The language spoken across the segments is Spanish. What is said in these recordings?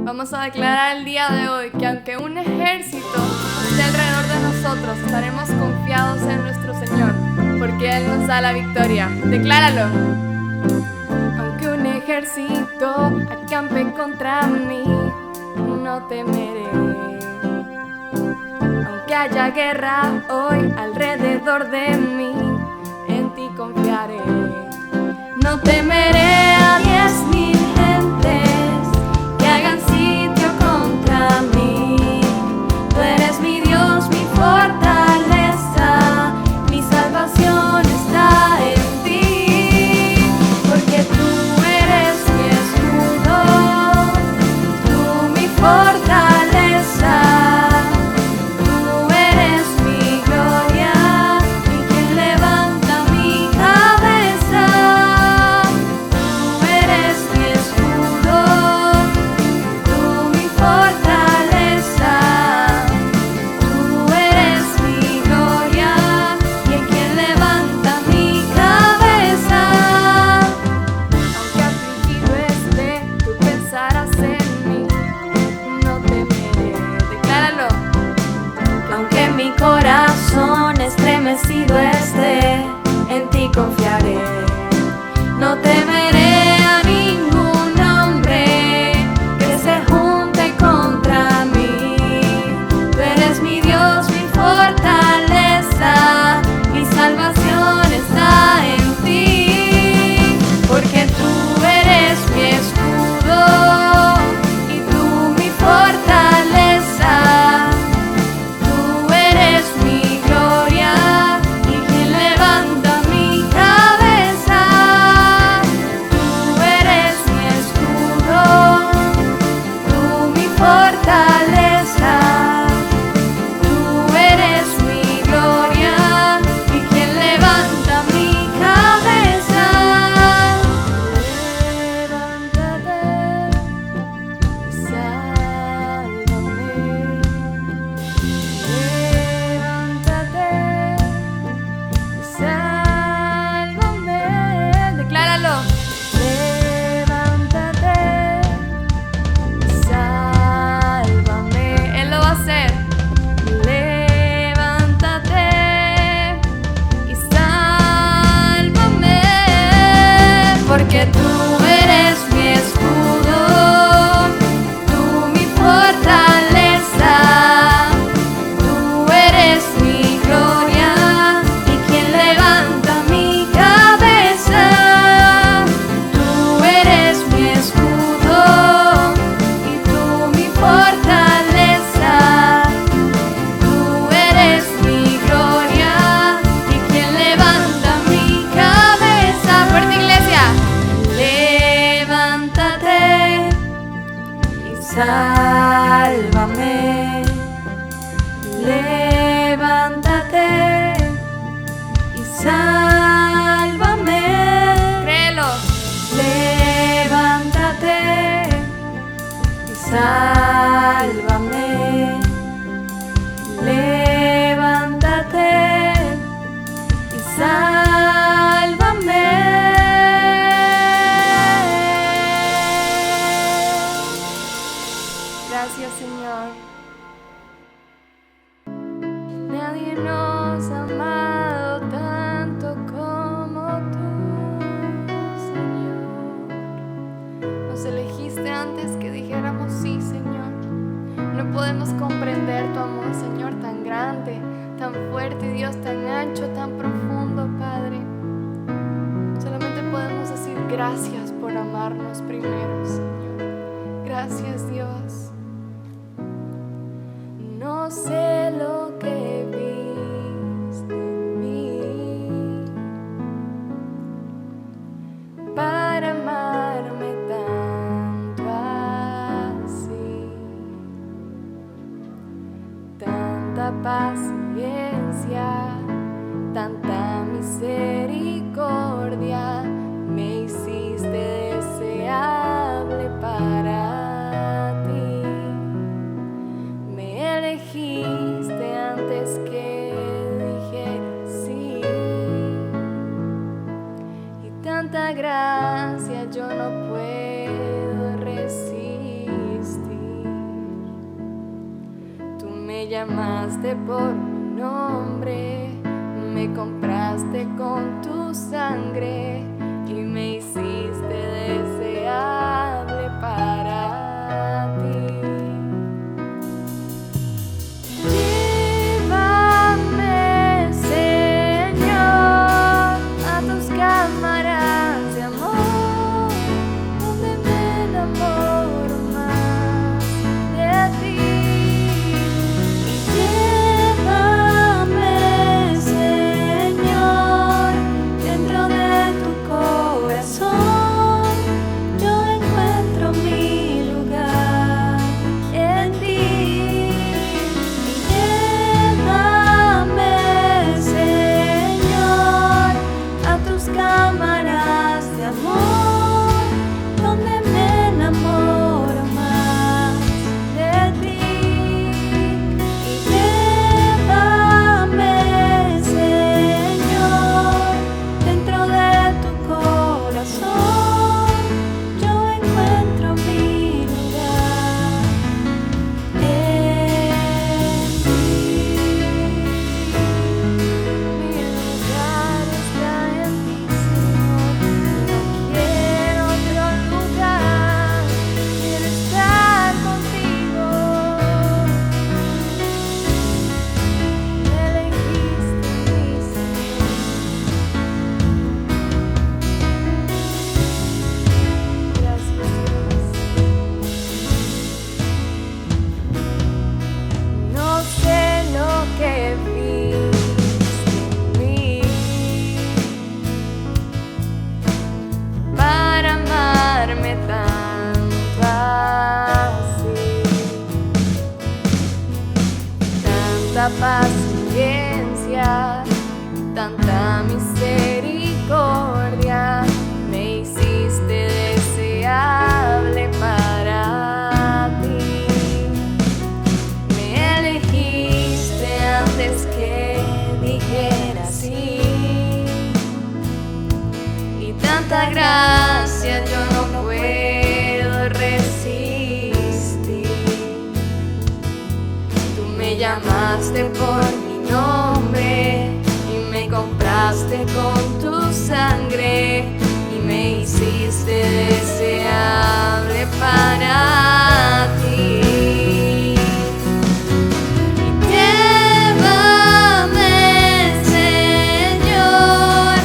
Vamos a declarar el día de hoy que aunque un ejército esté alrededor de nosotros, estaremos confiados en nuestro Señor, porque Él nos da la victoria. Decláralo. Aunque un ejército acampe contra mí, no temeré. Aunque haya guerra hoy alrededor de mí, en ti confiaré. No temeré a 10,000 gentes que hagan sitio contra mí. Tú eres mi Dios, mi fortaleza, mi salvación está en ti, porque tú eres mi escudo, tú mi fortaleza. Tú eres mi gloria y quien levanta mi cabeza. Tú eres mi escudo, tú mi fortaleza. Tú eres mi gloria y quien levanta mi cabeza. Aunque afligido esté, tú pensarás en mí, no temeré. Decláralo. Aunque mi corazón estremecido esté, en ti confiaré. No temeré a ningún hombre que se junte contra mí. Tú eres mi Dios, mi fortaleza, mi salvación está en ti, porque tú eres mi escudo y tú mi fortaleza. Tú eres mi gloria y quien levanta mi cabeza. Tú eres mi escudo, tú mi fortaleza. Tú eres mi gloria y quien levanta mi cabeza. Levántate y sálvame. Levántate y sálvame. Decláralo. Levántate y sálvame. Él lo va a hacer. Levántate y sálvame, porque tú eres mi escudo, tú mi fortaleza. Tú eres mi gloria y quien levanta mi cabeza. Tú eres mi escudo y tú mi fortaleza. Tú eres mi gloria y quien levanta mi cabeza. Fuerte, iglesia. Levántate y sálvame. Levántate y sálvame. Créelo. Levántate y sálvame. Levántate y sálvame. Gracias, Señor. Nadie nos ha amado tanto como tú, Señor. Nos elegiste antes que dijéramos sí, Señor. No podemos comprender tu amor, Señor, tan grande, tan fuerte, Dios, tan ancho, tan profundo, Padre. Solamente podemos decir gracias por amarnos primero, Señor. Gracias, Dios. No sé lo que viste en mí para amarme tanto así. Tanta paciencia, tanta misericordia, me hiciste deseable para ti. Me elegiste llamaste por mi nombre, me compraste con tu sangre y me hiciste deseable para ti. Llévame, Señor, a tus cámaras de amor, donde me enamoro más de ti. Llévame, Señor, dentro de tu corazón, yo encuentro mi lugar en ti. Llévame, Señor, a tus cámaras de amor, donde me enamoro más de ti. Llévame, Señor, dentro de tu corazón, yo encuentro mi lugar en ti. Mi lugar está en ti, Señor. No quiero otro lugar, quiero estar contigo. Me elegiste, mi Señor. Gracias, Dios. No sé lo que viste en mí para amarme tanto así, tanta paciencia, tanta misericordia, me hiciste deseable para ti. Me elegiste antes que dijera sí, y tanta gracia yo no puedo resistir. Tú me llamaste por mi nombre y me compraste con tu sangre y me hiciste deseable para ti. Llévame, Señor,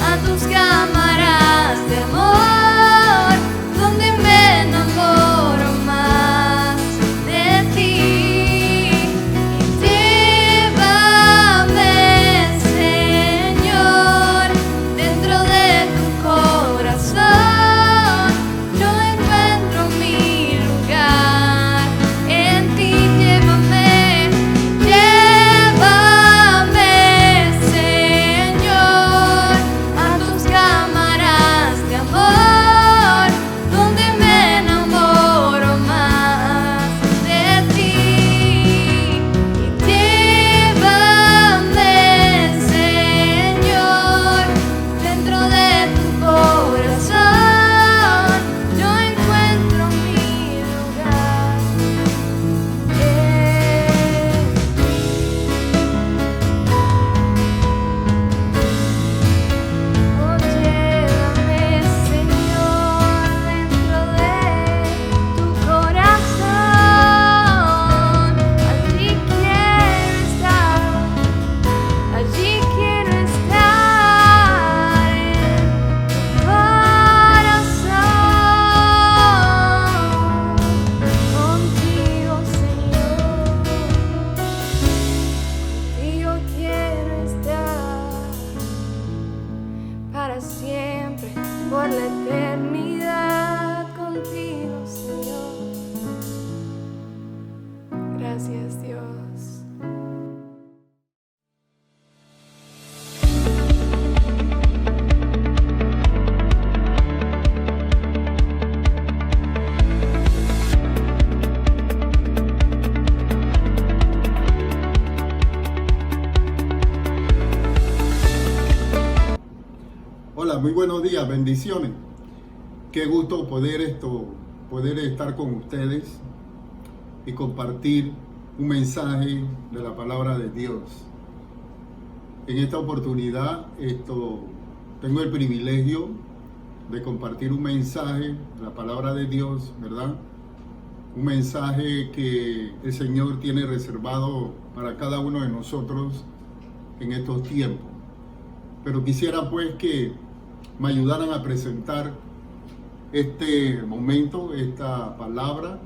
a tus cámaras de amor, donde me enamoro más de ti. Llévame, Señor, dentro de tu corazón, yo encuentro mi lugar en ti. Llévame, llévame, Señor, a tus cámaras de amor, donde me enamoro más de ti. Llévame, Señor, dentro de tu corazón, yo encuentro mi lugar en ti. Oh, llévame, Señor, dentro de tu corazón. Allí quiero estar, allí quiero estar en tu corazón. Contigo, Señor, contigo quiero estar para siempre, por la eternidad. Contigo, Señor. Gracias, Dios. Hola, muy buenos días, bendiciones. Qué gusto poder estar con ustedes y compartir un mensaje de la palabra de Dios. En esta oportunidad tengo el privilegio de compartir un mensaje de la palabra de Dios, ¿verdad? Un mensaje que el Señor tiene reservado para cada uno de nosotros en estos tiempos. Pero quisiera pues que me ayudaran a presentar este momento, esta palabra,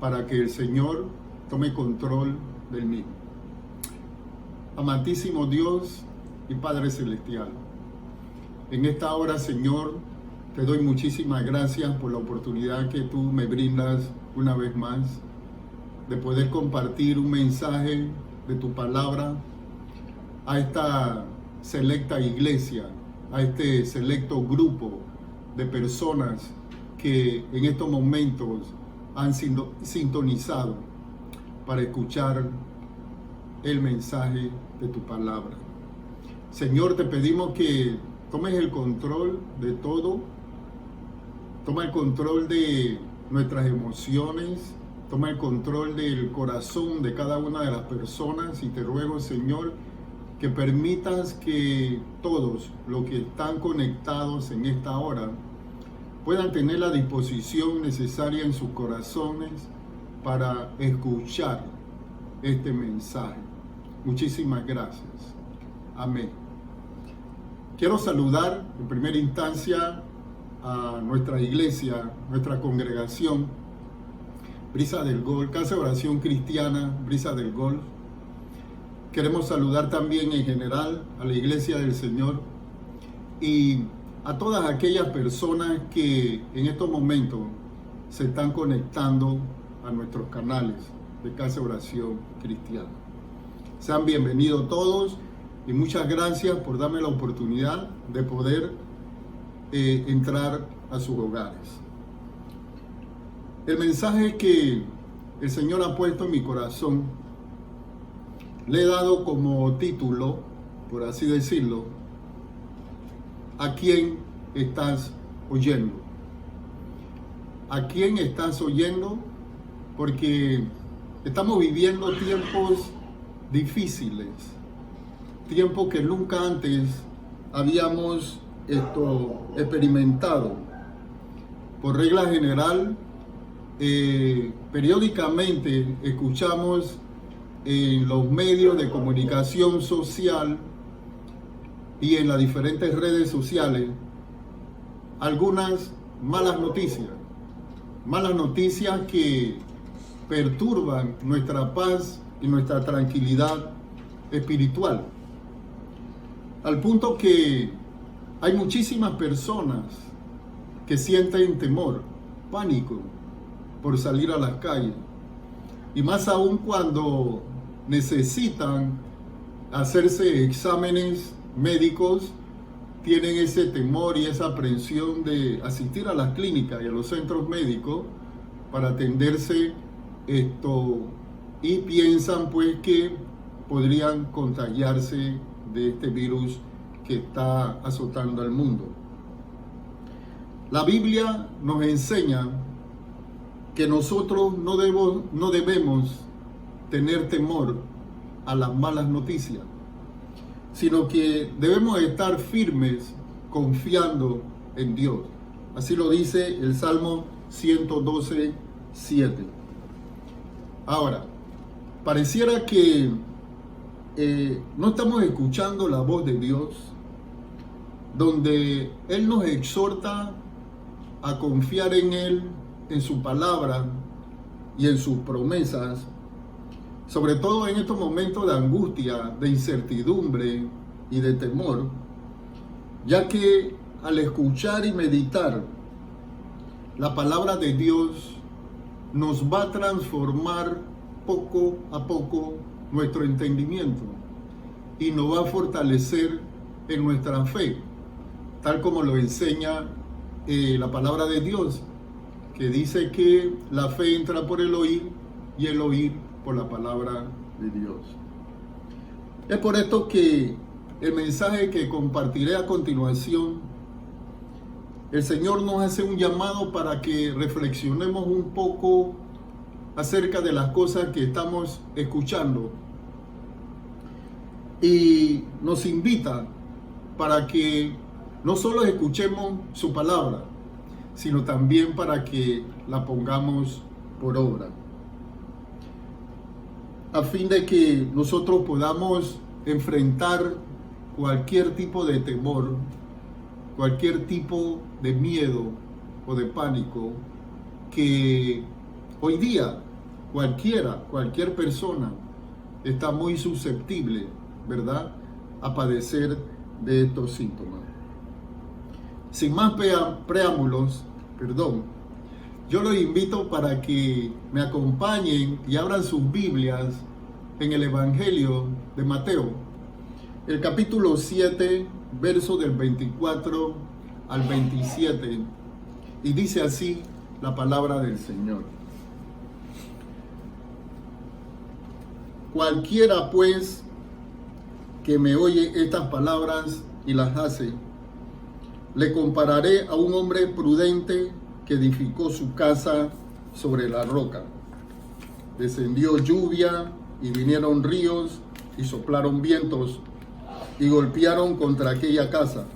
para que el Señor tome control del mismo. Amantísimo Dios y Padre Celestial, en esta hora, Señor, te doy muchísimas gracias por la oportunidad que tú me brindas una vez más de poder compartir un mensaje de tu palabra a esta selecta iglesia, a este selecto grupo de personas que en estos momentos han sido sintonizados para escuchar el mensaje de tu palabra. Señor, te pedimos que tomes el control de todo, toma el control de nuestras emociones, toma el control del corazón de cada una de las personas y te ruego, Señor, que permitas que todos los que están conectados en esta hora puedan tener la disposición necesaria en sus corazones para escuchar este mensaje. Muchísimas gracias. Amén. Quiero saludar en primera instancia a nuestra iglesia, nuestra congregación, Brisa del Golf, Casa de Oración Cristiana, Brisa del Golf. Queremos saludar también en general a la Iglesia del Señor y a todas aquellas personas que en estos momentos se están conectando a nuestros canales de Casa de Oración Cristiana. Sean bienvenidos todos y muchas gracias por darme la oportunidad de poder entrar a sus hogares. El mensaje que el Señor ha puesto en mi corazón le he dado como título, por así decirlo, ¿a quién estás oyendo? ¿A quién estás oyendo? Porque estamos viviendo tiempos difíciles, tiempos que nunca antes habíamos experimentado. Por regla general, periódicamente escuchamos en los medios de comunicación social y en las diferentes redes sociales algunas malas noticias que perturban nuestra paz y nuestra tranquilidad espiritual, al punto que hay muchísimas personas que sienten temor, pánico por salir a las calles, y más aún cuando necesitan hacerse exámenes médicos, tienen ese temor y esa aprensión de asistir a las clínicas y a los centros médicos para atenderse y piensan pues que podrían contagiarse de este virus que está azotando al mundo. La Biblia nos enseña que nosotros no debemos tener temor a las malas noticias, sino que debemos estar firmes confiando en Dios. Así lo dice el Salmo 112:7. Ahora, pareciera que no estamos escuchando la voz de Dios, donde Él nos exhorta a confiar en Él, en su palabra y en sus promesas, sobre todo en estos momentos de angustia, de incertidumbre y de temor, ya que al escuchar y meditar la palabra de Dios nos va a transformar poco a poco nuestro entendimiento y nos va a fortalecer en nuestra fe, tal como lo enseña la palabra de Dios, que dice que la fe entra por el oír y el oír por la palabra de Dios. Es por esto que el mensaje que compartiré a continuación, el Señor nos hace un llamado para que reflexionemos un poco acerca de las cosas que estamos escuchando y nos invita para que no solo escuchemos su palabra, sino también para que la pongamos por obra, a fin de que nosotros podamos enfrentar cualquier tipo de temor, cualquier tipo de miedo o de pánico que hoy día cualquier persona está muy susceptible, ¿verdad?, a padecer de estos síntomas. Sin más preámbulos, yo los invito para que me acompañen y abran sus Biblias en el Evangelio de Mateo, el capítulo 7, verso del 24 al 27, y dice así la palabra del Señor. Cualquiera, pues, que me oye estas palabras y las hace, le compararé a un hombre prudente que edificó su casa sobre la roca. Descendió lluvia y vinieron ríos y soplaron vientos y golpearon contra aquella casa.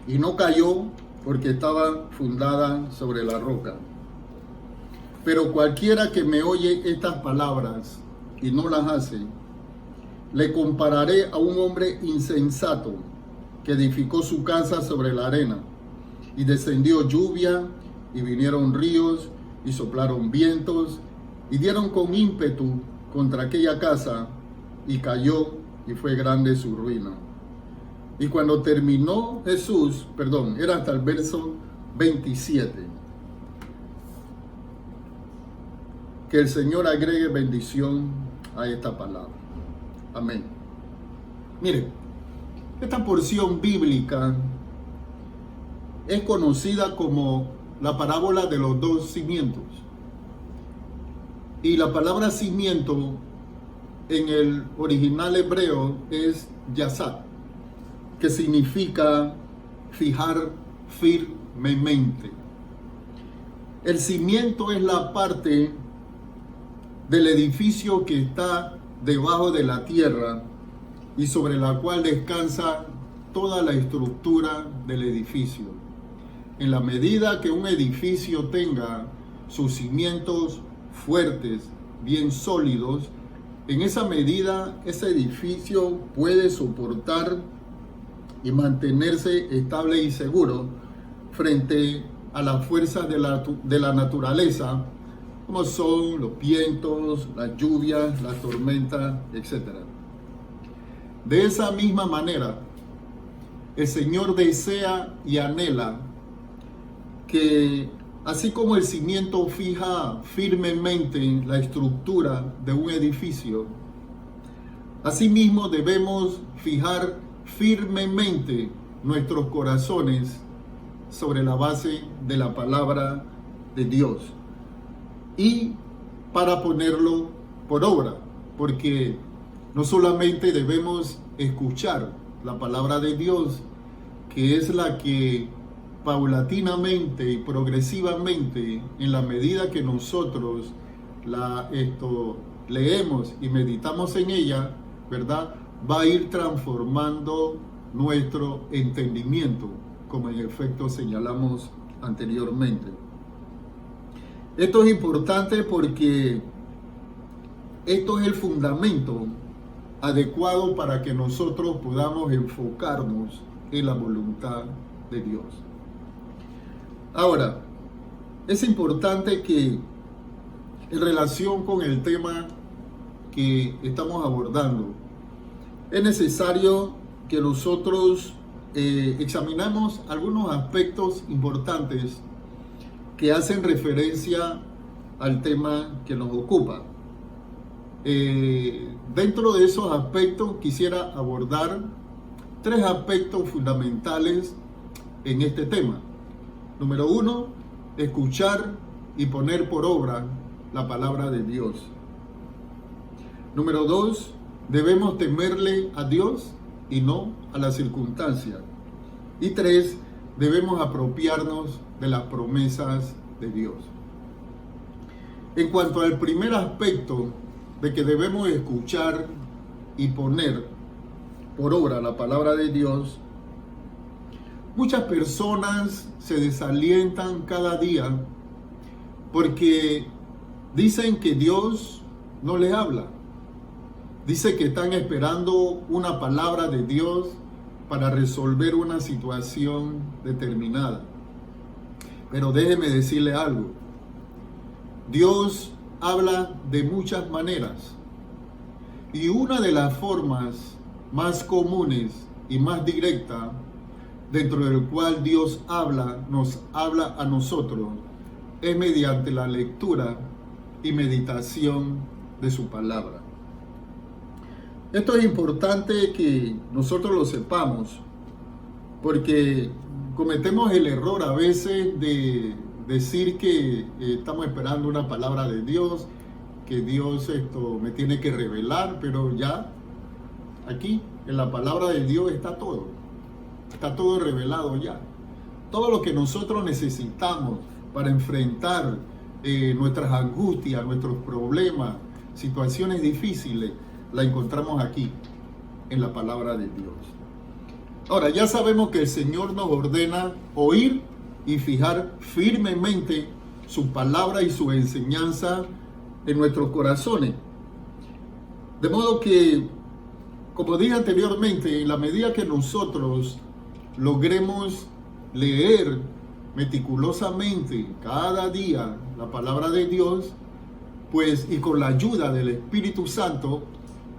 Y no cayó porque estaba fundada sobre la roca. Pero cualquiera que me oye estas palabras y no las hace, le compararé a un hombre insensato que edificó su casa sobre la arena. Y descendió lluvia y vinieron ríos y soplaron vientos y dieron con ímpetu contra aquella casa y cayó y fue grande su ruina. Y cuando terminó Jesús, era hasta el verso 27. Que el Señor agregue bendición a esta palabra. Amén. Miren, esta porción bíblica es conocida como la parábola de los dos cimientos. Y la palabra cimiento en el original hebreo es yasat, que significa fijar firmemente. El cimiento es la parte del edificio que está debajo de la tierra y sobre la cual descansa toda la estructura del edificio. En la medida que un edificio tenga sus cimientos fuertes, bien sólidos, en esa medida ese edificio puede soportar y mantenerse estable y seguro frente a las fuerzas de la naturaleza, como son los vientos, las lluvias, las tormentas, etc. De esa misma manera, el Señor desea y anhela que, así como el cimiento fija firmemente la estructura de un edificio, asimismo debemos fijar firmemente nuestros corazones sobre la base de la palabra de Dios y para ponerlo por obra, porque no solamente debemos escuchar la palabra de Dios, que es la que paulatinamente y progresivamente, en la medida que nosotros leemos y meditamos en ella, ¿verdad?, va a ir transformando nuestro entendimiento, como en efecto señalamos anteriormente. Esto es importante porque esto es el fundamento adecuado para que nosotros podamos enfocarnos en la voluntad de Dios. Ahora, es importante que en relación con el tema que estamos abordando, es necesario que nosotros examinamos algunos aspectos importantes que hacen referencia al tema que nos ocupa. Dentro de esos aspectos quisiera abordar 3 aspectos fundamentales en este tema. Número 1, escuchar y poner por obra la palabra de Dios. Número 2, debemos temerle a Dios y no a las circunstancias. Y 3, debemos apropiarnos de las promesas de Dios. En cuanto al primer aspecto de que debemos escuchar y poner por obra la palabra de Dios, muchas personas se desalientan cada día porque dicen que Dios no les habla. Dice que están esperando una palabra de Dios para resolver una situación determinada. Pero déjeme decirle algo. Dios habla de muchas maneras. Y una de las formas más comunes y más directas dentro del cual Dios nos habla a nosotros, es mediante la lectura y meditación de su palabra. Esto es importante que nosotros lo sepamos, porque cometemos el error a veces de decir que estamos esperando una palabra de Dios, que Dios me tiene que revelar, pero ya aquí en la palabra de Dios está todo revelado ya. Todo lo que nosotros necesitamos para enfrentar nuestras angustias, nuestros problemas, situaciones difíciles, la encontramos aquí, en la palabra de Dios. Ahora, ya sabemos que el Señor nos ordena oír y fijar firmemente su palabra y su enseñanza en nuestros corazones. De modo que, como dije anteriormente, en la medida que nosotros logremos leer meticulosamente cada día la palabra de Dios, pues, y con la ayuda del Espíritu Santo,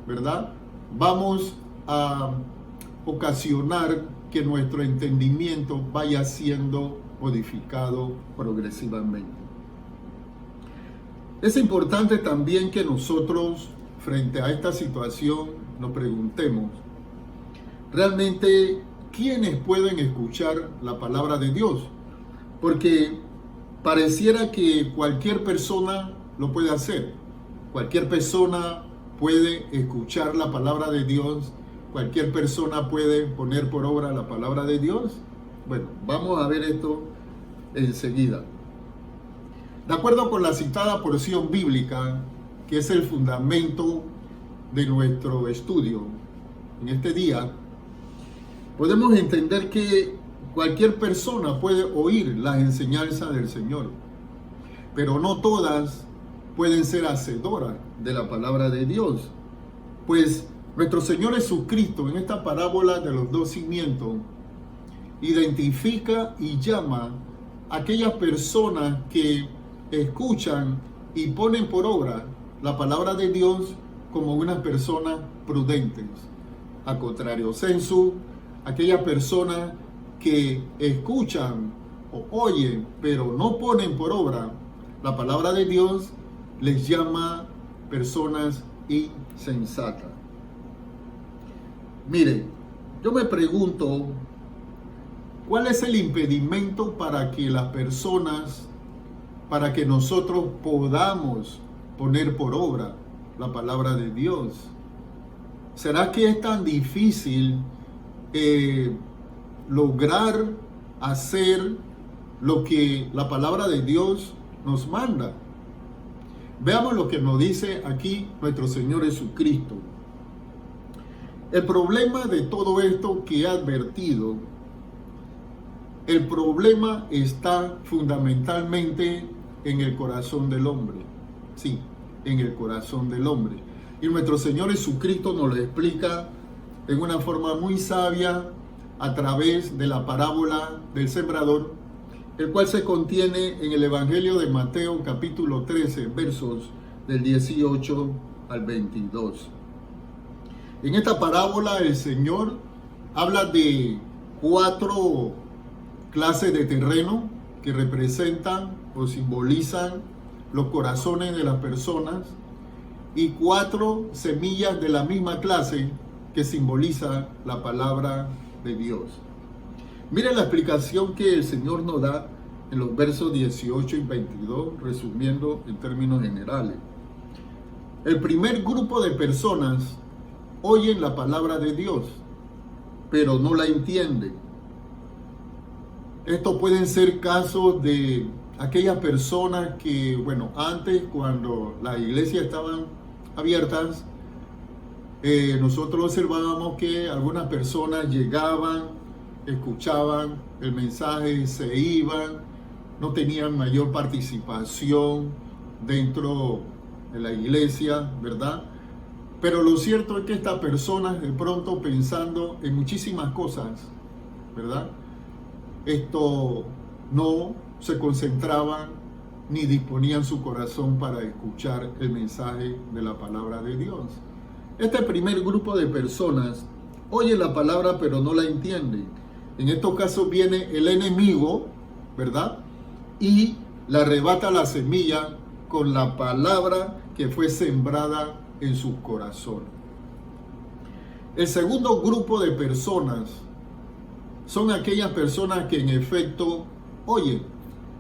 ¿verdad?, vamos a ocasionar que nuestro entendimiento vaya siendo modificado progresivamente. Es importante también que nosotros, frente a esta situación, nos preguntemos, ¿realmente quiénes pueden escuchar la palabra de Dios? Porque pareciera que cualquier persona lo puede hacer. Cualquier persona puede escuchar la palabra de Dios. Cualquier persona puede poner por obra la palabra de Dios. Bueno, vamos a ver esto enseguida. De acuerdo con la citada porción bíblica, que es el fundamento de nuestro estudio en este día, podemos entender que cualquier persona puede oír las enseñanzas del Señor, pero no todas pueden ser hacedoras de la palabra de Dios. Pues nuestro Señor Jesucristo, en esta parábola de los dos cimientos, identifica y llama a aquellas personas que escuchan y ponen por obra la palabra de Dios como unas personas prudentes. A contrario sensu, aquellas personas que escuchan o oyen, pero no ponen por obra la palabra de Dios, les llama personas insensatas. Miren, yo me pregunto, ¿cuál es el impedimento para que las personas, para que nosotros podamos poner por obra la palabra de Dios? ¿Será que es tan difícil lograr hacer lo que la palabra de Dios nos manda? Veamos lo que nos dice aquí nuestro Señor Jesucristo. El problema de todo esto que he advertido, el problema está fundamentalmente en el corazón del hombre. Sí, en el corazón del hombre. Y nuestro Señor Jesucristo nos lo explica en una forma muy sabia a través de la parábola del sembrador, el cual se contiene en el Evangelio de Mateo capítulo 13, versos del 18 al 22. En esta parábola el Señor habla de 4 clases de terreno que representan o simbolizan los corazones de las personas y 4 semillas de la misma clase que simboliza la palabra de Dios. Miren la explicación que el Señor nos da en los versos 18 y 22, resumiendo en términos generales. El primer grupo de personas oyen la palabra de Dios, pero no la entienden. Estos pueden ser casos de aquellas personas que, bueno, antes cuando las iglesias estaban abiertas, nosotros observábamos que algunas personas llegaban, escuchaban el mensaje, se iban, no tenían mayor participación dentro de la iglesia, ¿verdad? Pero lo cierto es que estas personas de pronto pensando en muchísimas cosas, ¿verdad? Esto no se concentraban ni disponían su corazón para escuchar el mensaje de la palabra de Dios. Este primer grupo de personas oye la palabra pero no la entienden. En estos casos viene el enemigo, ¿verdad? Y le arrebata la semilla con la palabra que fue sembrada en sus corazones. El segundo grupo de personas son aquellas personas que en efecto oyen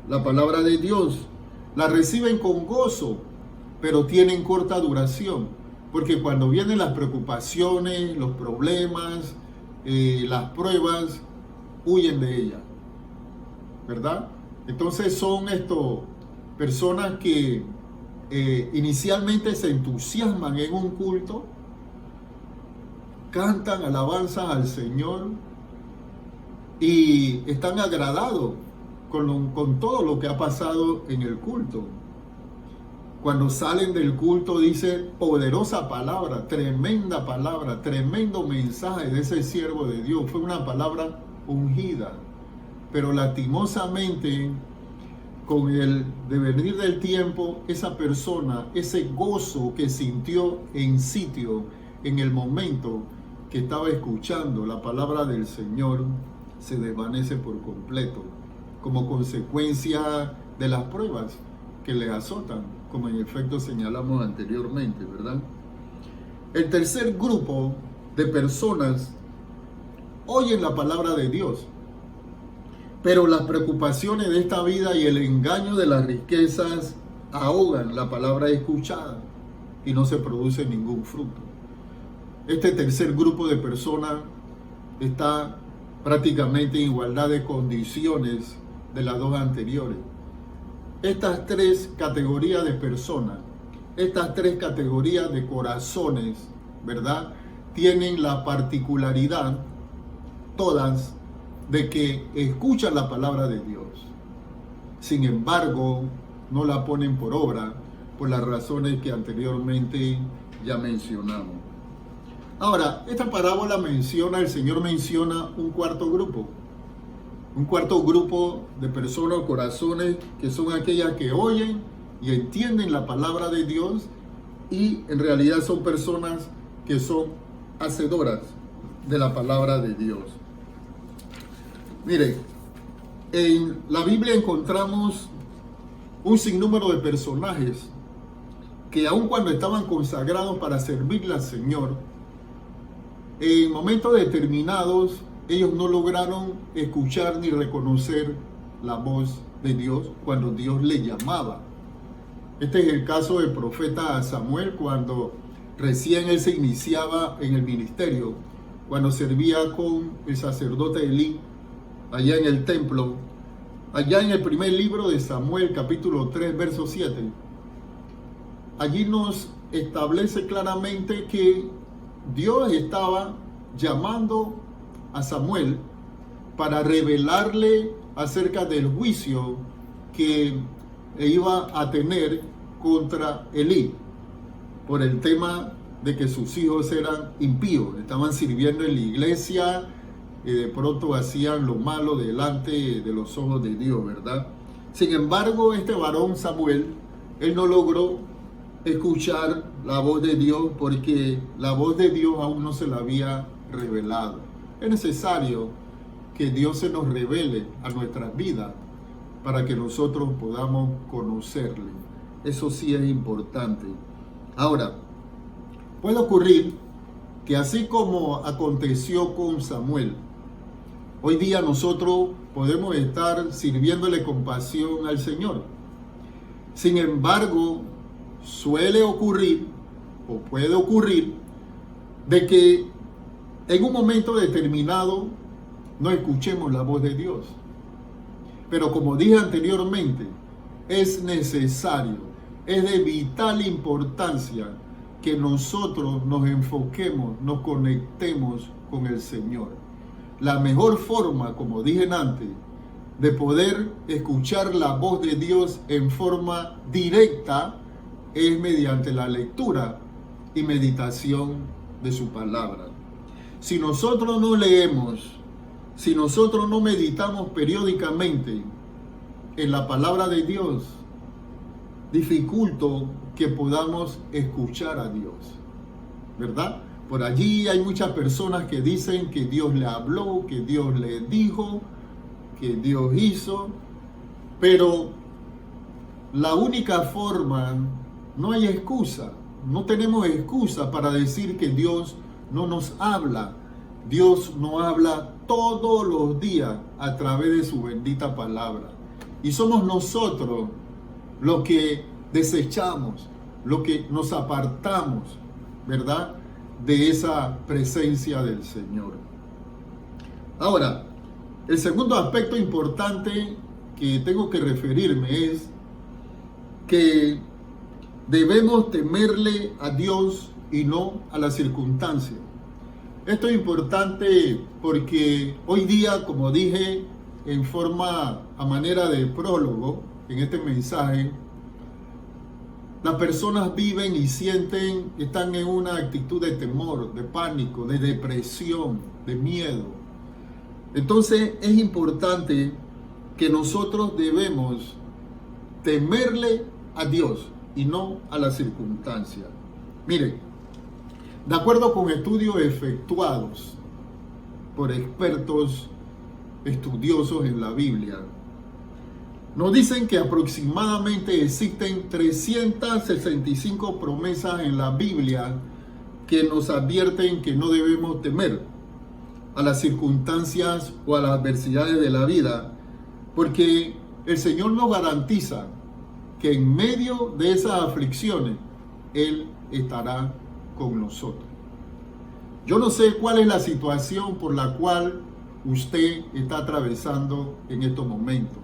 la palabra de Dios, la reciben con gozo, pero tienen corta duración, porque cuando vienen las preocupaciones, los problemas, las pruebas, huyen de ella, ¿verdad? Entonces son personas que inicialmente se entusiasman en un culto, cantan alabanzas al Señor y están agradados con todo lo que ha pasado en el culto. Cuando salen del culto dice poderosa palabra, tremendo mensaje de ese siervo de Dios. Fue una palabra ungida, pero lastimosamente con el devenir del tiempo, esa persona, ese gozo que sintió en sitio, en el momento que estaba escuchando la palabra del Señor, se desvanece por completo, como consecuencia de las pruebas que le azotan, como en efecto señalamos anteriormente, ¿verdad? El tercer grupo de personas oyen la palabra de Dios, pero las preocupaciones de esta vida y el engaño de las riquezas ahogan la palabra escuchada y no se produce ningún fruto. Este tercer grupo de personas está prácticamente en igualdad de condiciones de las dos anteriores. Estas tres categorías de personas, estas tres categorías de corazones, ¿verdad? Tienen la particularidad, todas, de que escuchan la palabra de Dios. Sin embargo, no la ponen por obra por las razones que anteriormente ya mencionamos. Ahora, esta parábola el Señor menciona un cuarto grupo de personas o corazones que son aquellas que oyen y entienden la palabra de Dios y en realidad son personas que son hacedoras de la palabra de Dios. Miren, en la Biblia encontramos un sinnúmero de personajes que aun cuando estaban consagrados para servirle al Señor, en momentos determinados ellos no lograron escuchar ni reconocer la voz de Dios cuando Dios le llamaba. Este es el caso del profeta Samuel cuando recién él se iniciaba en el ministerio, cuando servía con el sacerdote Elí allá en el templo, allá en el primer libro de Samuel, capítulo 3, verso 7. Allí nos establece claramente que Dios estaba llamando a Samuel para revelarle acerca del juicio que iba a tener contra Elí por el tema de que sus hijos eran impíos, estaban sirviendo en la iglesia y de pronto hacían lo malo delante de los ojos de Dios, ¿verdad? Sin embargo, este varón Samuel, él no logró escuchar la voz de Dios porque la voz de Dios aún no se la había revelado. Es necesario que Dios se nos revele a nuestras vidas para que nosotros podamos conocerle. Eso sí es importante. Ahora, puede ocurrir que así como aconteció con Samuel, hoy día nosotros podemos estar sirviéndole con pasión al Señor. Sin embargo, suele ocurrir o puede ocurrir de que en un momento determinado no escuchemos la voz de Dios. Pero como dije anteriormente, es necesario, es de vital importancia que nosotros nos enfoquemos, nos conectemos con el Señor. La mejor forma, como dije antes, de poder escuchar la voz de Dios en forma directa es mediante la lectura y meditación de su palabra. Si nosotros no leemos, si nosotros no meditamos periódicamente en la palabra de Dios, dificulto que podamos escuchar a Dios, ¿verdad? Por allí hay muchas personas que dicen que Dios le habló, que Dios le dijo, que Dios hizo, pero la única forma, no hay excusa, no tenemos excusa para decir que Dios no nos habla. Dios nos habla todos los días a través de su bendita palabra. Y somos nosotros los que desechamos, los que nos apartamos, ¿verdad?, de esa presencia del Señor. Ahora, el segundo aspecto importante que tengo que referirme es que debemos temerle a Dios y no a las circunstancias. Esto es importante porque hoy día, como dije a manera de prólogo en este mensaje, las personas viven y sienten, están en una actitud de temor, de pánico, de depresión, de miedo. Entonces es importante que nosotros debemos temerle a Dios y no a las circunstancias. Miren, de acuerdo con estudios efectuados por expertos estudiosos en la Biblia, nos dicen que aproximadamente existen 365 promesas en la Biblia que nos advierten que no debemos temer a las circunstancias o a las adversidades de la vida, porque el Señor nos garantiza que en medio de esas aflicciones Él estará con nosotros. Yo no sé cuál es la situación por la cual usted está atravesando en estos momentos.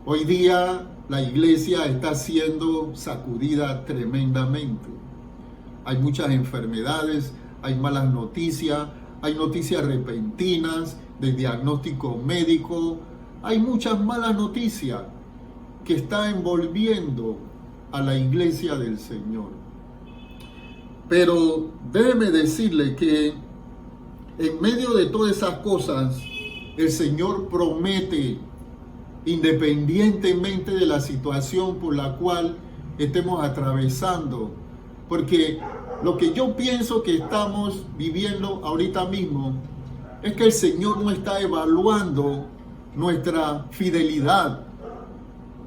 Hoy día la iglesia está siendo sacudida tremendamente. Hay muchas enfermedades, hay malas noticias, hay noticias repentinas de diagnóstico médico, hay muchas malas noticias que están envolviendo a la iglesia del Señor. Pero déjeme decirle que en medio de todas esas cosas, el Señor promete, independientemente de la situación por la cual estemos atravesando, porque lo que yo pienso que estamos viviendo ahorita mismo es que el Señor no está evaluando nuestra fidelidad,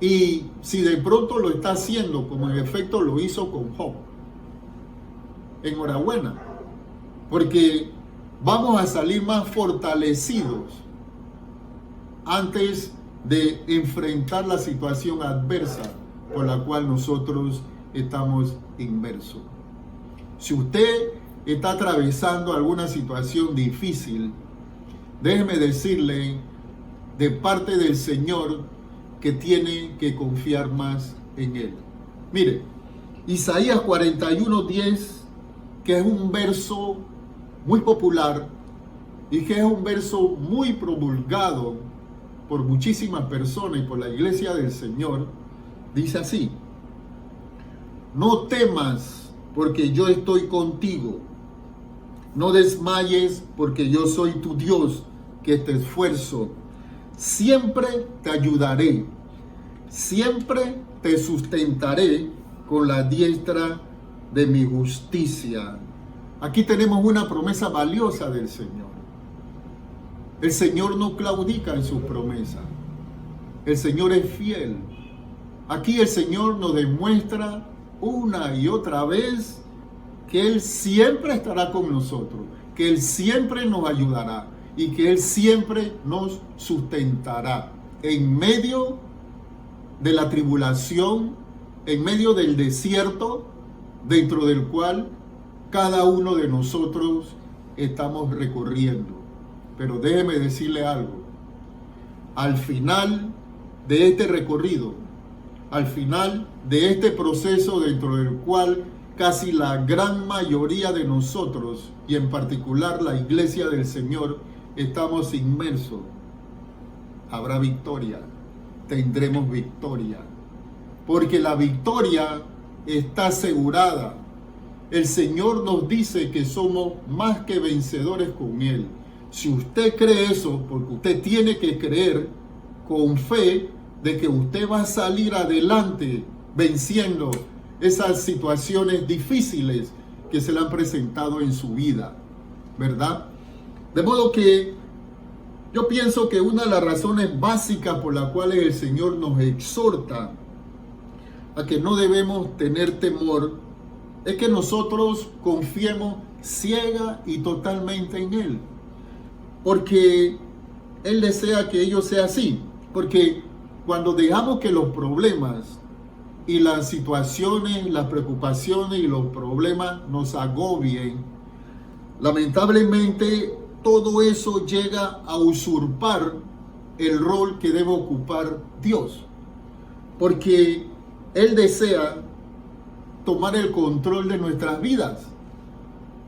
y si de pronto lo está haciendo, como en efecto lo hizo con Job, enhorabuena, porque vamos a salir más fortalecidos antes de enfrentar la situación adversa por la cual nosotros estamos inmersos. Si usted está atravesando alguna situación difícil, déjeme decirle de parte del Señor que tiene que confiar más en Él. Mire, Isaías 41:10, que es un verso muy popular y que es un verso muy promulgado por muchísimas personas y por la iglesia del Señor, dice así: no temas, porque yo estoy contigo. No desmayes, porque yo soy tu Dios, que te esfuerzo. Siempre te ayudaré. Siempre te sustentaré con la diestra de mi justicia. Aquí tenemos una promesa valiosa del Señor. El Señor no claudica en sus promesas. El Señor es fiel. Aquí el Señor nos demuestra una y otra vez que Él siempre estará con nosotros, que Él siempre nos ayudará y que Él siempre nos sustentará en medio de la tribulación, en medio del desierto, dentro del cual cada uno de nosotros estamos recorriendo. Pero déjeme decirle algo: al final de este recorrido, al final de este proceso dentro del cual casi la gran mayoría de nosotros, y en particular la iglesia del Señor, estamos inmersos, habrá victoria, tendremos victoria, porque la victoria está asegurada. El Señor nos dice que somos más que vencedores con Él. Si usted cree eso, porque usted tiene que creer con fe de que usted va a salir adelante venciendo esas situaciones difíciles que se le han presentado en su vida, ¿verdad? De modo que yo pienso que una de las razones básicas por las cuales el Señor nos exhorta a que no debemos tener temor es que nosotros confiemos ciega y totalmente en Él, porque Él desea que ello sea así, porque cuando dejamos que los problemas y las situaciones, las preocupaciones y los problemas nos agobien, lamentablemente todo eso llega a usurpar el rol que debe ocupar Dios, porque Él desea tomar el control de nuestras vidas.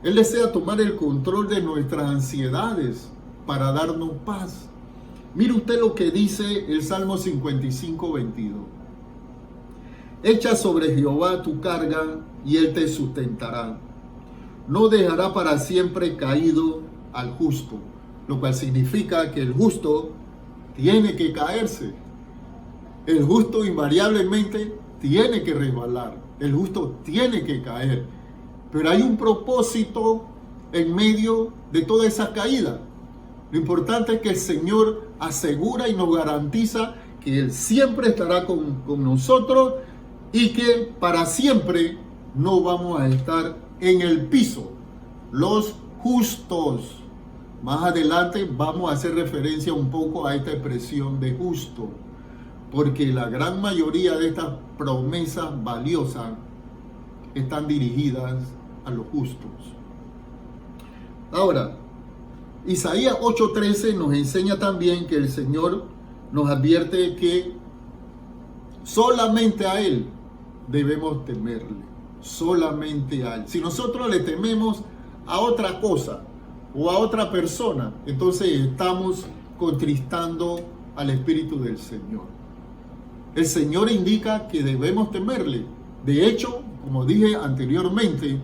Él desea tomar el control de nuestras ansiedades para darnos paz. Mire usted lo que dice el Salmo 55, 22. Echa sobre Jehová tu carga y Él te sustentará. No dejará para siempre caído al justo, lo cual significa que el justo tiene que caerse. El justo invariablemente tiene que resbalar. El justo tiene que caer. Pero hay un propósito en medio de toda esa caída. Lo importante es que el Señor asegura y nos garantiza que Él siempre estará con nosotros y que para siempre no vamos a estar en el piso. Los justos. Más adelante vamos a hacer referencia un poco a esta expresión de justo, porque la gran mayoría de estas promesas valiosas están dirigidas a los justos. Ahora, Isaías 8:13 nos enseña también que el Señor nos advierte que solamente a Él debemos temerle, solamente a Él. Si nosotros le tememos a otra cosa o a otra persona, entonces estamos contristando al Espíritu del Señor. El Señor indica que debemos temerle. De hecho, como dije anteriormente,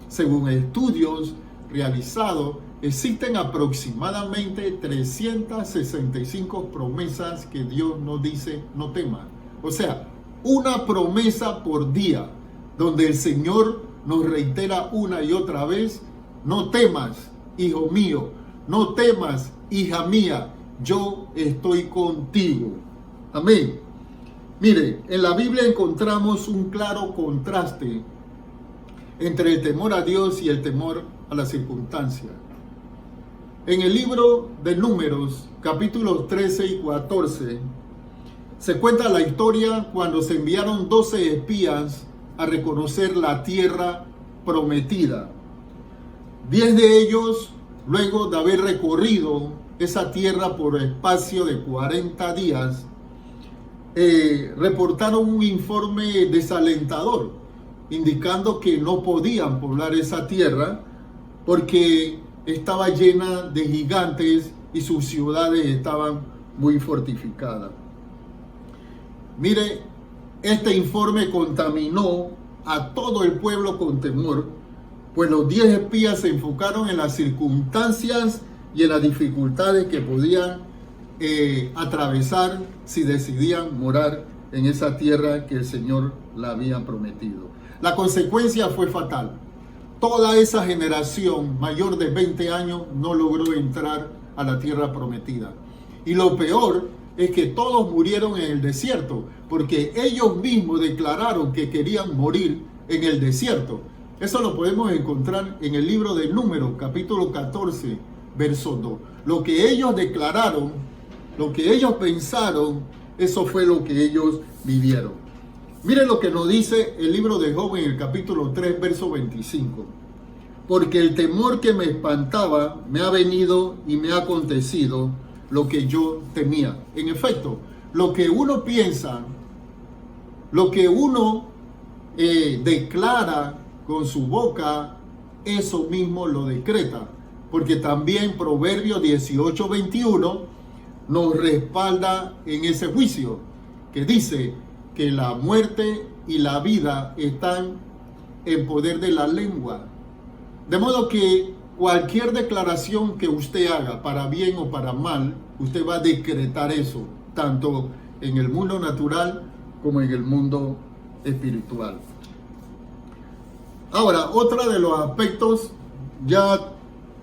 según estudios realizados, existen aproximadamente 365 promesas que Dios nos dice no temas. O sea, una promesa por día, donde el Señor nos reitera una y otra vez: no temas, hijo mío, no temas, hija mía, yo estoy contigo. Amén. Mire, en la Biblia encontramos un claro contraste entre el temor a Dios y el temor a las circunstancias. En el libro de Números, capítulos 13 y 14, se cuenta la historia cuando se enviaron 12 espías a reconocer la tierra prometida. 10 de ellos, luego de haber recorrido esa tierra por espacio de 40 días, reportaron un informe desalentador, indicando que no podían poblar esa tierra porque estaba llena de gigantes y sus ciudades estaban muy fortificadas. Mire, este informe contaminó a todo el pueblo con temor, pues los 10 espías se enfocaron en las circunstancias y en las dificultades que podían atravesar si decidían morar en esa tierra que el Señor la había prometido. La consecuencia fue fatal. Toda esa generación mayor de 20 años no logró entrar a la tierra prometida. Y lo peor es que todos murieron en el desierto, porque ellos mismos declararon que querían morir en el desierto. Eso lo podemos encontrar en el libro de Números, capítulo 14, verso 2. Lo que ellos declararon, lo que ellos pensaron, eso fue lo que ellos vivieron. Miren lo que nos dice el libro de Job en el capítulo 3, verso 25. Porque el temor que me espantaba me ha venido y me ha acontecido lo que yo temía. En efecto, lo que uno piensa Lo que uno declara con su boca, eso mismo lo decreta. Porque también Proverbios 18:21 nos respalda en ese juicio, que dice que la muerte y la vida están en poder de la lengua. De modo que cualquier declaración que usted haga, para bien o para mal, usted va a decretar eso, tanto en el mundo natural como en el mundo espiritual. Ahora, otro de los aspectos, ya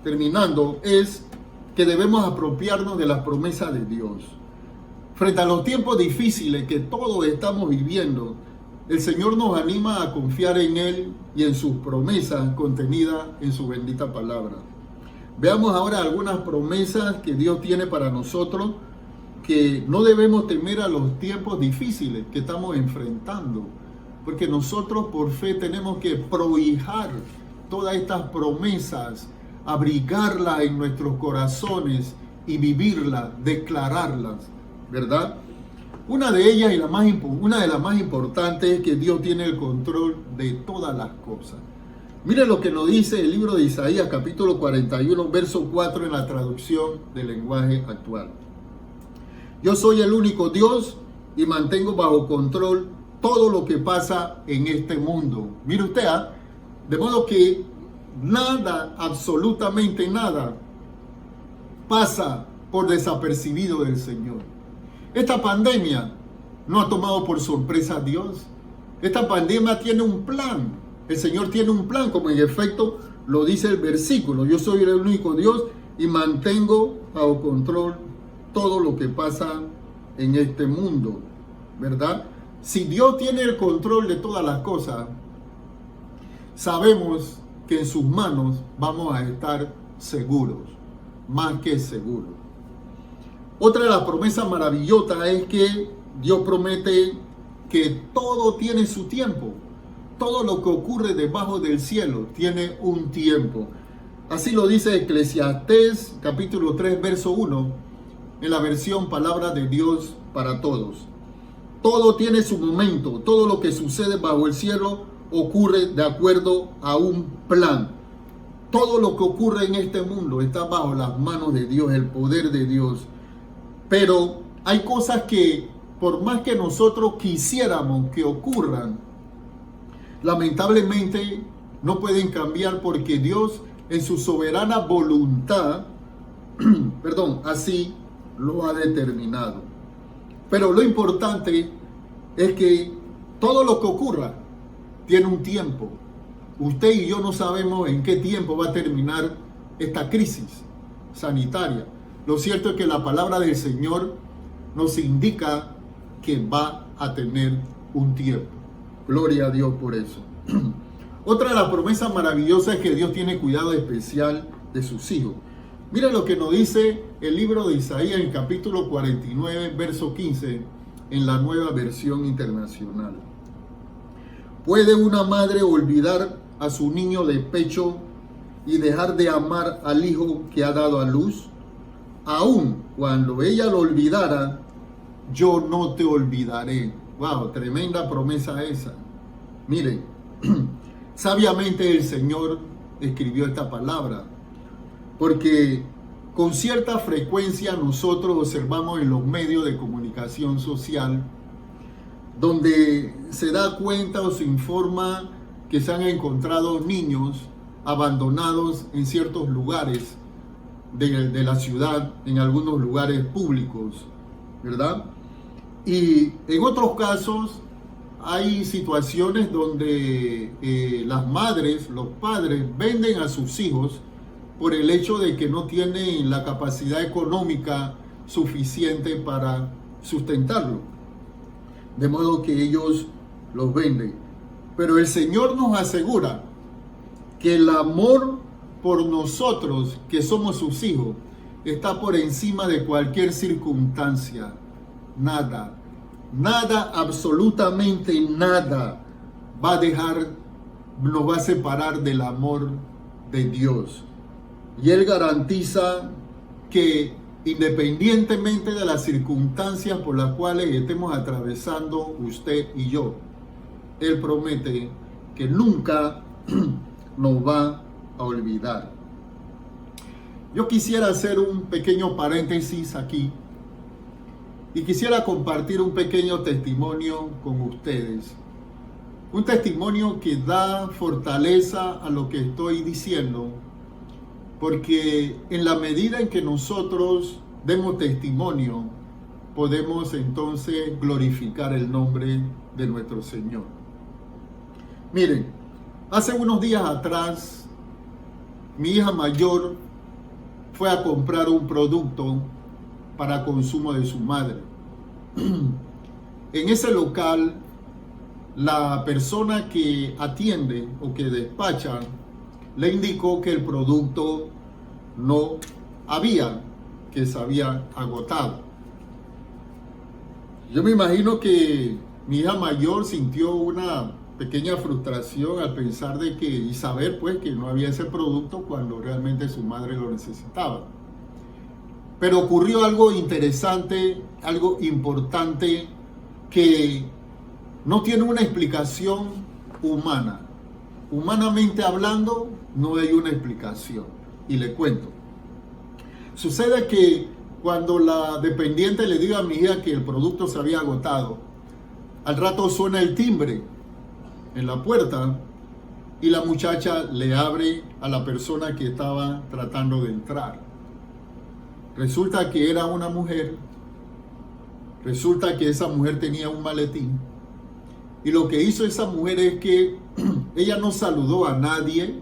terminando, es que debemos apropiarnos de las promesas de Dios. Frente a los tiempos difíciles que todos estamos viviendo, el Señor nos anima a confiar en Él y en sus promesas contenidas en su bendita palabra. Veamos ahora algunas promesas que Dios tiene para nosotros, que no debemos temer a los tiempos difíciles que estamos enfrentando, porque nosotros por fe tenemos que prohijar todas estas promesas, abrigarlas en nuestros corazones y vivirlas, declararlas, ¿verdad? Una de ellas y una de las más importantes es que Dios tiene el control de todas las cosas. Mire lo que nos dice el libro de Isaías, capítulo 41, verso 4, en la traducción del lenguaje actual. Yo soy el único Dios y mantengo bajo control todo lo que pasa en este mundo. Mire usted, de modo que nada, absolutamente nada, pasa por desapercibido del Señor. Esta pandemia no ha tomado por sorpresa a Dios. Esta pandemia tiene un plan. El Señor tiene un plan, como en efecto lo dice el versículo. Yo soy el único Dios y mantengo bajo control todo lo que pasa en este mundo, ¿verdad? Si Dios tiene el control de todas las cosas, sabemos que en sus manos vamos a estar seguros, más que seguros. Otra de las promesas maravillosas es que Dios promete que todo tiene su tiempo. Todo lo que ocurre debajo del cielo tiene un tiempo. Así lo dice Eclesiastés capítulo 3, verso 1, en la versión Palabra de Dios para Todos. Todo tiene su momento. Todo lo que sucede bajo el cielo ocurre de acuerdo a un plan. Todo lo que ocurre en este mundo está bajo las manos de Dios, el poder de Dios. Pero hay cosas que, por más que nosotros quisiéramos que ocurran, lamentablemente no pueden cambiar, porque Dios en su soberana voluntad, así lo ha determinado. Pero lo importante es que todo lo que ocurra tiene un tiempo. Usted y yo no sabemos en qué tiempo va a terminar esta crisis sanitaria. Lo cierto es que la palabra del Señor nos indica que va a tener un tiempo. Gloria a Dios por eso. Otra de las promesas maravillosas es que Dios tiene cuidado especial de sus hijos. Mira lo que nos dice el libro de Isaías en capítulo 49, verso 15, en la Nueva Versión Internacional. ¿Puede una madre olvidar a su niño de pecho y dejar de amar al hijo que ha dado a luz? Aún cuando ella lo olvidara, yo no te olvidaré. Wow, tremenda promesa esa. Miren, sabiamente el Señor escribió esta palabra, porque con cierta frecuencia nosotros observamos en los medios de comunicación social, donde se da cuenta o se informa que se han encontrado niños abandonados en ciertos lugares de la ciudad, en algunos lugares públicos, ¿verdad? Y en otros casos hay situaciones donde las madres, los padres venden a sus hijos por el hecho de que no tienen la capacidad económica suficiente para sustentarlo. De modo que ellos los venden. Pero el Señor nos asegura que el amor por nosotros, que somos sus hijos, está por encima de cualquier circunstancia. Nada, absolutamente nada nos va a separar del amor de Dios. Y Él garantiza que independientemente de las circunstancias por las cuales estemos atravesando usted y yo. Él promete que nunca nos va a olvidar. Yo quisiera hacer un pequeño paréntesis aquí y quisiera compartir un pequeño testimonio con ustedes. Un testimonio que da fortaleza a lo que estoy diciendo, porque en la medida en que nosotros demos testimonio, podemos entonces glorificar el nombre de nuestro Señor. Miren, hace unos días atrás, mi hija mayor fue a comprar un producto para consumo de su madre. En ese local, la persona que atiende o que despacha le indicó que el producto no había, que se había agotado. Yo me imagino que mi hija mayor sintió una pequeña frustración al pensar de que, y saber pues que no había ese producto cuando realmente su madre lo necesitaba. Pero ocurrió algo interesante, algo importante que no tiene una explicación humana. Humanamente hablando, no hay una explicación. Y le cuento. Sucede que cuando la dependiente le diga a mi hija que el producto se había agotado, al rato suena el timbre en la puerta y la muchacha le abre a la persona que estaba tratando de entrar. Resulta que era una mujer, resulta que esa mujer tenía un maletín y lo que hizo esa mujer es que ella no saludó a nadie,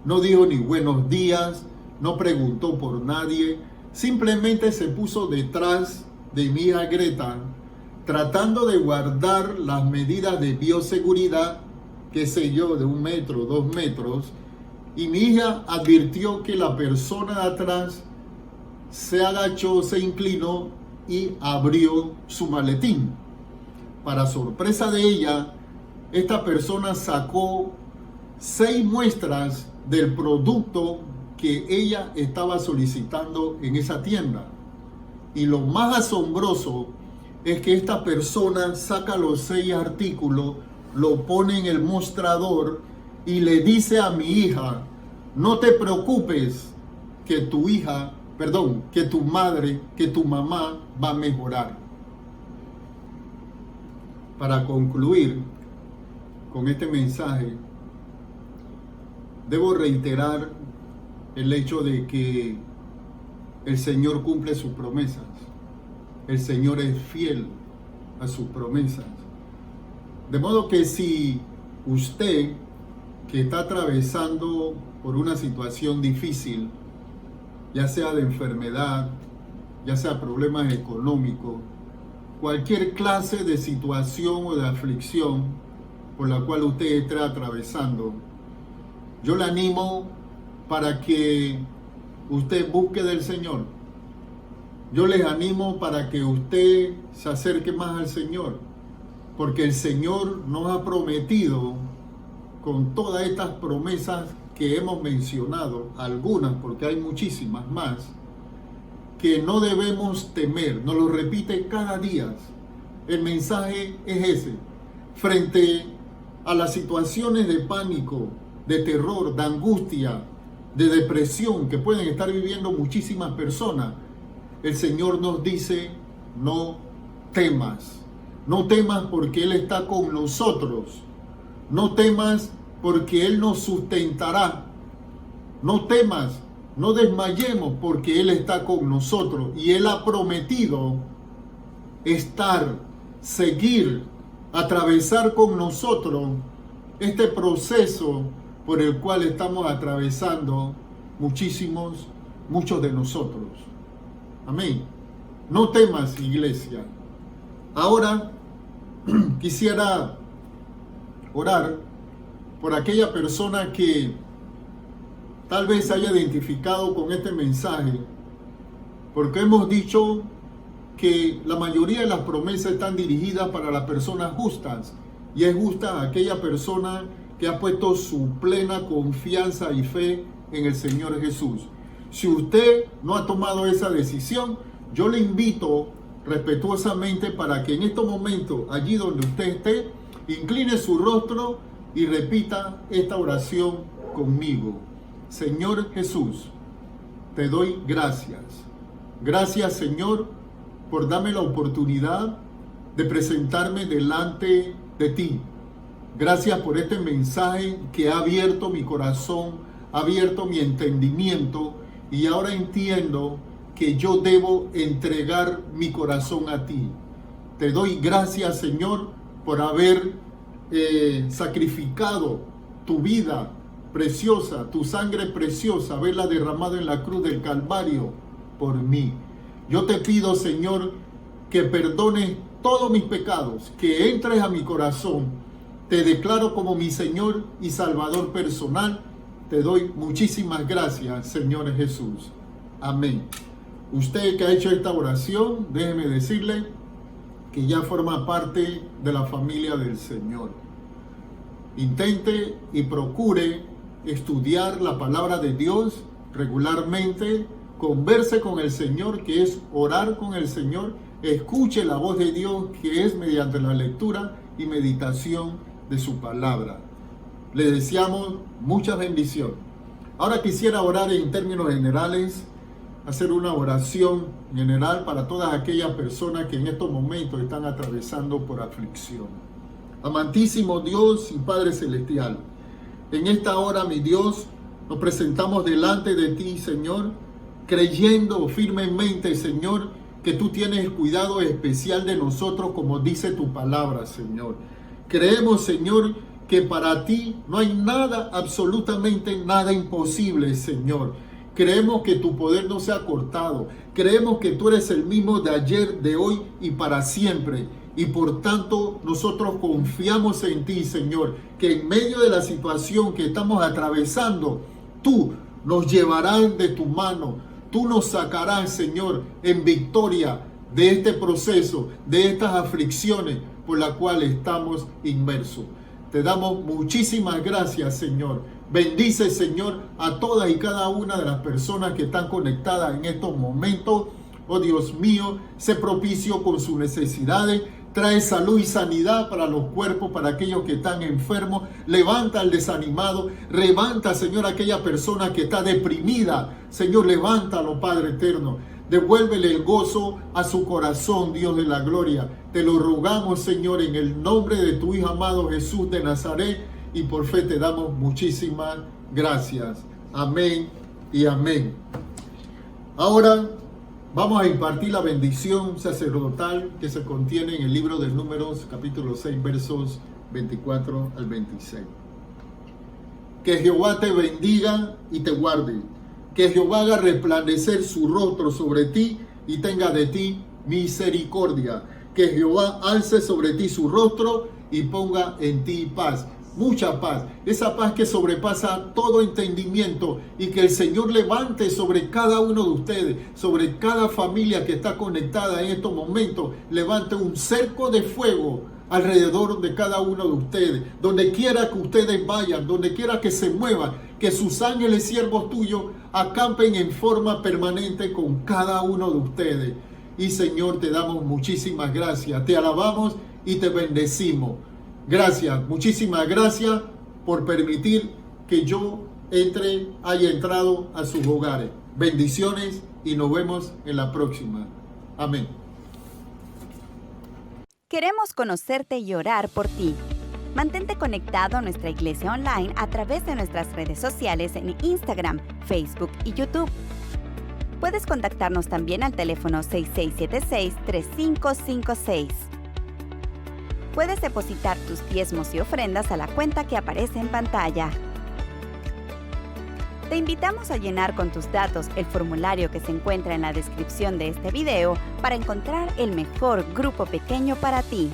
no dijo ni buenos días, no preguntó por nadie, simplemente se puso detrás de mi hija Greta, tratando de guardar las medidas de bioseguridad, qué sé yo, de 1 metro, 2 metros, y mi hija advirtió que la persona de atrás se agachó, se inclinó y abrió su maletín. Para sorpresa de ella, esta persona sacó 6 muestras del producto que ella estaba solicitando en esa tienda. Y lo más asombroso es que esta persona saca los 6 artículos, lo pone en el mostrador y le dice a mi hija: no te preocupes, que tu hija, que tu madre, que tu mamá va a mejorar. Para concluir con este mensaje, debo reiterar el hecho de que el Señor cumple sus promesas. El Señor es fiel a sus promesas. De modo que si usted, que está atravesando por una situación difícil, ya sea de enfermedad, ya sea problemas económicos, cualquier clase de situación o de aflicción por la cual usted esté atravesando, yo le animo para que usted busque del Señor. Yo les animo para que usted se acerque más al Señor, porque el Señor nos ha prometido, con todas estas promesas que hemos mencionado, algunas porque hay muchísimas más, que no debemos temer. Nos lo repite cada día. El mensaje es ese. Frente a las situaciones de pánico, de terror, de angustia, de depresión que pueden estar viviendo muchísimas personas, el Señor nos dice: no temas. No temas porque Él está con nosotros. No temas porque Él nos sustentará. No temas, no desmayemos porque Él está con nosotros. Y Él ha prometido estar, seguir, atravesar con nosotros este proceso por el cual estamos atravesando muchos de nosotros. Amén. No temas, iglesia. Ahora quisiera orar por aquella persona que tal vez se haya identificado con este mensaje, porque hemos dicho que la mayoría de las promesas están dirigidas para las personas justas, y es justa aquella persona que ha puesto su plena confianza y fe en el Señor Jesús. Si usted no ha tomado esa decisión, yo le invito respetuosamente para que en estos momentos, allí donde usted esté, incline su rostro y repita esta oración conmigo. Señor Jesús, te doy gracias. Gracias, Señor, por darme la oportunidad de presentarme delante de ti. Gracias por este mensaje que ha abierto mi corazón, ha abierto mi entendimiento, y ahora entiendo que yo debo entregar mi corazón a ti. Te doy gracias, Señor, por haber sacrificado tu vida preciosa, tu sangre preciosa, haberla derramado en la cruz del Calvario por mí. Yo te pido, Señor, que perdones todos mis pecados, que entres a mi corazón. Te declaro como mi Señor y Salvador personal. Te doy muchísimas gracias, Señor Jesús. Amén. Usted que ha hecho esta oración, déjeme decirle que ya forma parte de la familia del Señor. Intente y procure estudiar la palabra de Dios regularmente. Converse con el Señor, que es orar con el Señor. Escuche la voz de Dios, que es mediante la lectura y meditación de su palabra. Le deseamos mucha bendición. Ahora quisiera orar en términos generales, hacer una oración general para todas aquellas personas que en estos momentos están atravesando por aflicción. Amantísimo Dios y Padre Celestial, en esta hora, mi Dios, nos presentamos delante de ti, Señor, creyendo firmemente, Señor, que tú tienes cuidado especial de nosotros, como dice tu palabra, Señor. Creemos, Señor, que para ti no hay nada, absolutamente nada imposible, Señor. Creemos que tu poder no se ha cortado. Creemos que tú eres el mismo de ayer, de hoy y para siempre. Y por tanto, nosotros confiamos en ti, Señor, que en medio de la situación que estamos atravesando, tú nos llevarás de tu mano. Tú nos sacarás, Señor, en victoria de este proceso, de estas aflicciones por las cuales estamos inmersos. Te damos muchísimas gracias, Señor. Bendice, Señor, a todas y cada una de las personas que están conectadas en estos momentos. Oh Dios mío, sé propicio con sus necesidades. Trae salud y sanidad para los cuerpos, para aquellos que están enfermos. Levanta al desanimado. Levanta, Señor, a aquella persona que está deprimida. Señor, levántalo, Padre eterno. Devuélvele el gozo a su corazón, Dios de la gloria. Te lo rogamos, Señor, en el nombre de tu Hijo amado Jesús de Nazaret. Y por fe te damos muchísimas gracias. Amén y amén. Ahora vamos a impartir la bendición sacerdotal que se contiene en el libro de Números, capítulo 6, versos 24 al 26. Que Jehová te bendiga y te guarde. Que Jehová haga resplandecer su rostro sobre ti y tenga de ti misericordia. Que Jehová alce sobre ti su rostro y ponga en ti paz. Mucha paz, esa paz que sobrepasa todo entendimiento, y que el Señor levante sobre cada uno de ustedes, sobre cada familia que está conectada en estos momentos, levante un cerco de fuego alrededor de cada uno de ustedes, donde quiera que ustedes vayan, donde quiera que se muevan, que sus ángeles siervos tuyos acampen en forma permanente con cada uno de ustedes. Y Señor, te damos muchísimas gracias, te alabamos y te bendecimos. Gracias, muchísimas gracias por permitir que yo haya entrado a sus hogares. Bendiciones y nos vemos en la próxima. Amén. Queremos conocerte y orar por ti. Mantente conectado a nuestra iglesia online a través de nuestras redes sociales en Instagram, Facebook y YouTube. Puedes contactarnos también al teléfono 6676-3556. Puedes depositar tus diezmos y ofrendas a la cuenta que aparece en pantalla. Te invitamos a llenar con tus datos el formulario que se encuentra en la descripción de este video para encontrar el mejor grupo pequeño para ti.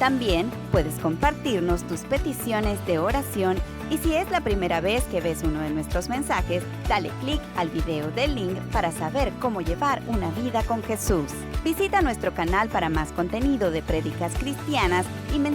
También puedes compartirnos tus peticiones de oración, y si es la primera vez que ves uno de nuestros mensajes, dale clic al video del link para saber cómo llevar una vida con Jesús. Visita nuestro canal para más contenido de prédicas cristianas y mensajes